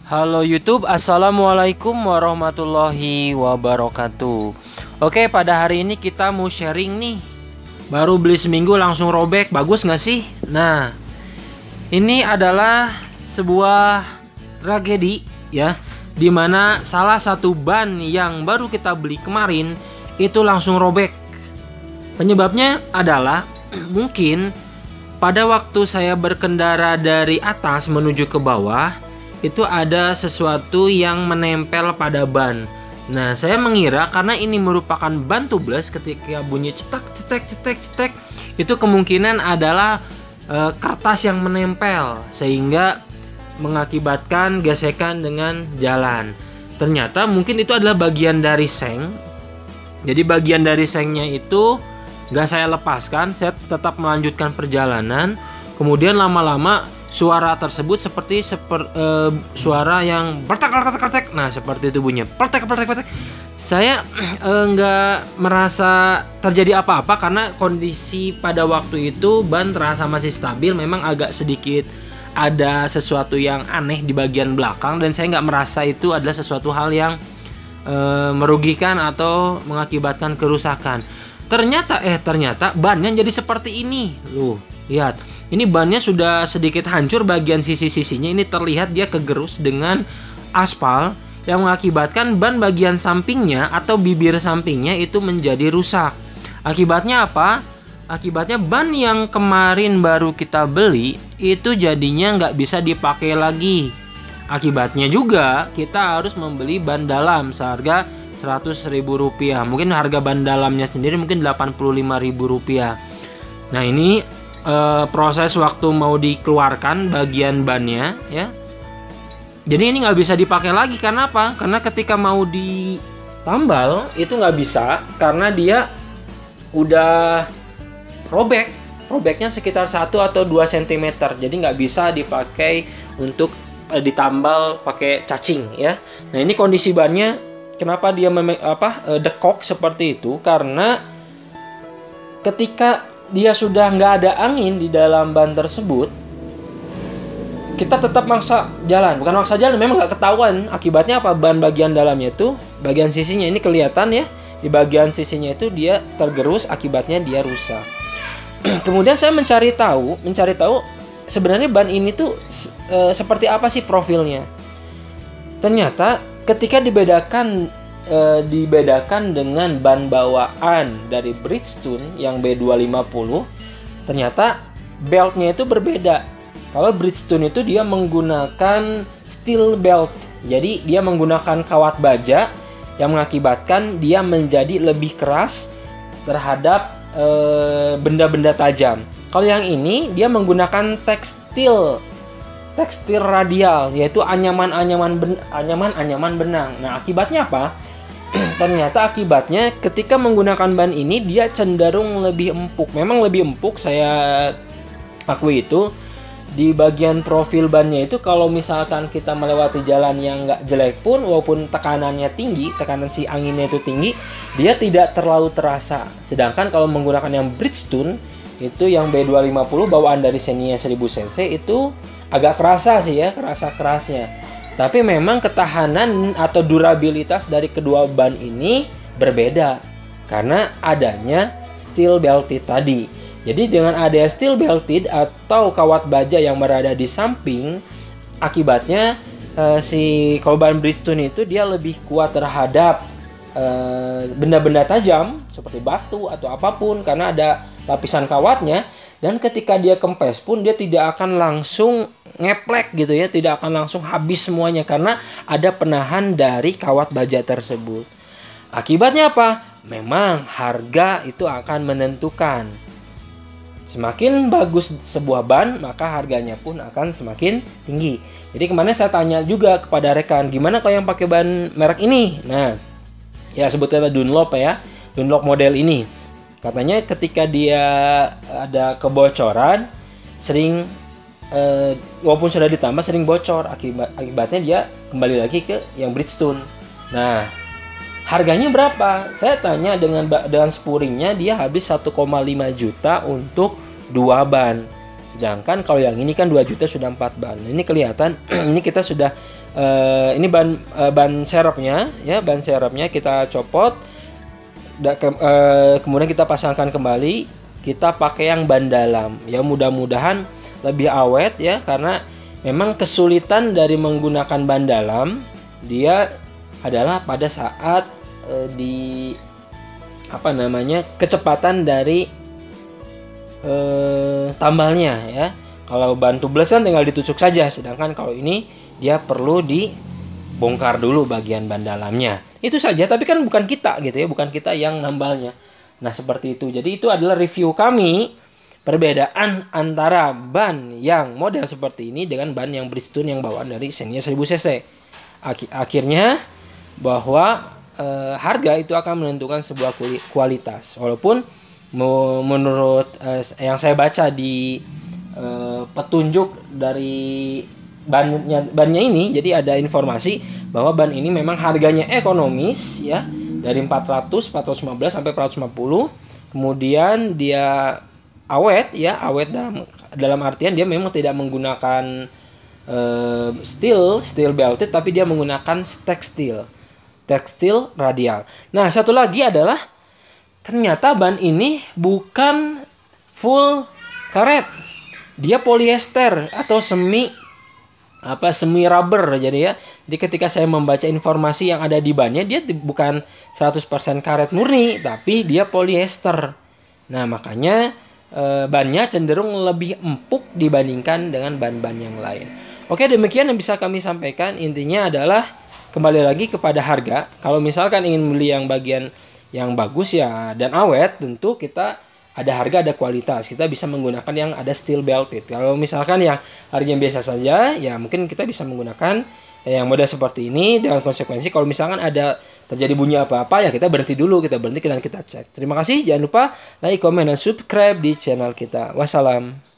Halo YouTube, Assalamualaikum warahmatullahi wabarakatuh. Oke, pada hari ini kita mau sharing nih. Baru beli seminggu langsung robek, bagus nggak sih? Nah, ini adalah sebuah tragedi ya, dimana salah satu ban yang baru kita beli kemarin itu langsung robek. Penyebabnya adalah mungkin pada waktu saya berkendara dari atas menuju ke bawah, itu ada sesuatu yang menempel pada ban. Nah, saya mengira karena ini merupakan ban tubeless, ketika bunyi cetek cetek cetek cetek, itu kemungkinan adalah kertas yang menempel sehingga mengakibatkan gesekan dengan jalan. Ternyata mungkin itu adalah bagian dari seng. Jadi bagian dari sengnya itu nggak saya lepaskan, saya tetap melanjutkan perjalanan. Kemudian lama-lama suara tersebut seperti suara yang pertek. Nah, seperti itu bunyinya, pertek. Saya nggak merasa terjadi apa-apa karena kondisi pada waktu itu ban terasa masih stabil. Memang agak sedikit ada sesuatu yang aneh di bagian belakang, dan saya nggak merasa itu adalah sesuatu hal yang merugikan atau mengakibatkan kerusakan. Ternyata bannya jadi seperti ini. Loh, lihat. Ini bannya sudah sedikit hancur, bagian sisi-sisinya ini terlihat dia kegerus dengan aspal yang mengakibatkan ban bagian sampingnya atau bibir sampingnya itu menjadi rusak. Akibatnya apa? Akibatnya ban yang kemarin baru kita beli itu jadinya nggak bisa dipakai lagi. Akibatnya juga kita harus membeli ban dalam seharga Rp100.000. Mungkin harga ban dalamnya sendiri mungkin Rp85.000. Nah, ini proses waktu mau dikeluarkan bagian bannya ya. Jadi ini nggak bisa dipakai lagi karena apa? Karena ketika mau ditambal itu nggak bisa karena dia udah robek. Robeknya sekitar 1 atau 2 cm. Jadi nggak bisa dipakai untuk ditambal pakai cacing ya. Nah, ini kondisi bannya kenapa dia dekok seperti itu, karena ketika dia sudah nggak ada angin di dalam ban tersebut, kita tetap maksa jalan. Bukan maksa jalan, memang nggak ketahuan. Akibatnya apa? Ban bagian dalamnya itu, bagian sisinya ini kelihatan ya. Di bagian sisinya itu dia tergerus, akibatnya dia rusak. Kemudian saya mencari tahu sebenarnya ban ini tuh seperti apa sih profilnya. Ternyata ketika dibedakan dengan ban bawaan dari Bridgestone yang B250, ternyata beltnya itu berbeda. Kalau Bridgestone itu dia menggunakan steel belt, jadi dia menggunakan kawat baja yang mengakibatkan dia menjadi lebih keras terhadap benda-benda tajam. Kalau yang ini dia menggunakan tekstil radial, yaitu anyaman benang. Nah, akibatnya apa? Ternyata akibatnya ketika menggunakan ban ini dia cenderung lebih empuk. Memang lebih empuk, saya akui itu. Di bagian profil bannya itu kalau misalkan kita melewati jalan yang nggak jelek pun, walaupun tekanannya tinggi, tekanan si anginnya itu tinggi, dia tidak terlalu terasa. Sedangkan kalau menggunakan yang Bridgestone itu yang B250 bawaan dari Xenia 1000cc itu agak kerasa sih ya, kerasnya. Tapi memang ketahanan atau durabilitas dari kedua ban ini berbeda karena adanya steel belted tadi. Jadi dengan adanya steel belted atau kawat baja yang berada di samping, akibatnya kalau ban Bridgestone itu dia lebih kuat terhadap benda-benda tajam seperti batu atau apapun karena ada lapisan kawatnya. Dan ketika dia kempes pun dia tidak akan langsung ngeplek gitu ya, tidak akan langsung habis semuanya karena ada penahan dari kawat baja tersebut. Akibatnya apa? Memang harga itu akan menentukan. Semakin bagus sebuah ban, maka harganya pun akan semakin tinggi. Jadi kemarin saya tanya juga kepada rekan, gimana kalau yang pakai ban merek ini? Nah, ya sebutnya Dunlop ya, Dunlop model ini. Katanya ketika dia ada kebocoran, sering walaupun sudah ditambah sering bocor. Akibatnya dia kembali lagi ke yang Bridgestone. Nah, harganya berapa? Saya tanya dengan spuringnya dia habis 1,5 juta untuk 2 ban. Sedangkan kalau yang ini kan 2 juta sudah 4 ban. Ini kelihatan ini kita sudah Ini ban serepnya ya, ban serepnya kita copot, kemudian kita pasangkan kembali, kita pakai yang ban dalam ya, mudah-mudahan lebih awet ya, karena memang kesulitan dari menggunakan ban dalam dia adalah pada saat di kecepatan dari tambalnya ya. Kalau ban tubeless kan tinggal ditusuk saja, sedangkan kalau ini dia perlu dibongkar dulu bagian ban dalamnya. Itu saja, tapi kan bukan kita gitu ya, bukan kita yang nambalnya. Nah, seperti itu. Jadi itu adalah review kami perbedaan antara ban yang model seperti ini dengan ban yang Bridgestone yang bawaan dari Xenia 1000 cc. Akhirnya bahwa harga itu akan menentukan sebuah kualitas. Walaupun menurut yang saya baca di petunjuk dari bannya ini, jadi ada informasi bahwa ban ini memang harganya ekonomis ya, dari 400, 415 sampai 450. Kemudian dia awet ya, awet dalam artian dia memang tidak menggunakan steel belted, tapi dia menggunakan tekstil radial. Nah, satu lagi adalah ternyata ban ini bukan full karet. Dia polyester atau semi rubber jadi ya. Jadi ketika saya membaca informasi yang ada di bannya, dia bukan 100% karet murni, tapi dia polyester. Nah, makanya bannya cenderung lebih empuk dibandingkan dengan ban-ban yang lain. Oke, demikian yang bisa kami sampaikan. Intinya adalah kembali lagi kepada harga. Kalau misalkan ingin beli yang bagian yang bagus ya dan awet, tentu kita ada harga, ada kualitas. Kita bisa menggunakan yang ada steel belted. Kalau misalkan yang harganya biasa saja, ya mungkin kita bisa menggunakan yang model seperti ini dengan konsekuensi kalau misalkan ada terjadi bunyi apa-apa ya kita berhenti dulu, kita berhenti dan kita cek. Terima kasih, jangan lupa like, comment, dan subscribe di channel kita. Wassalam.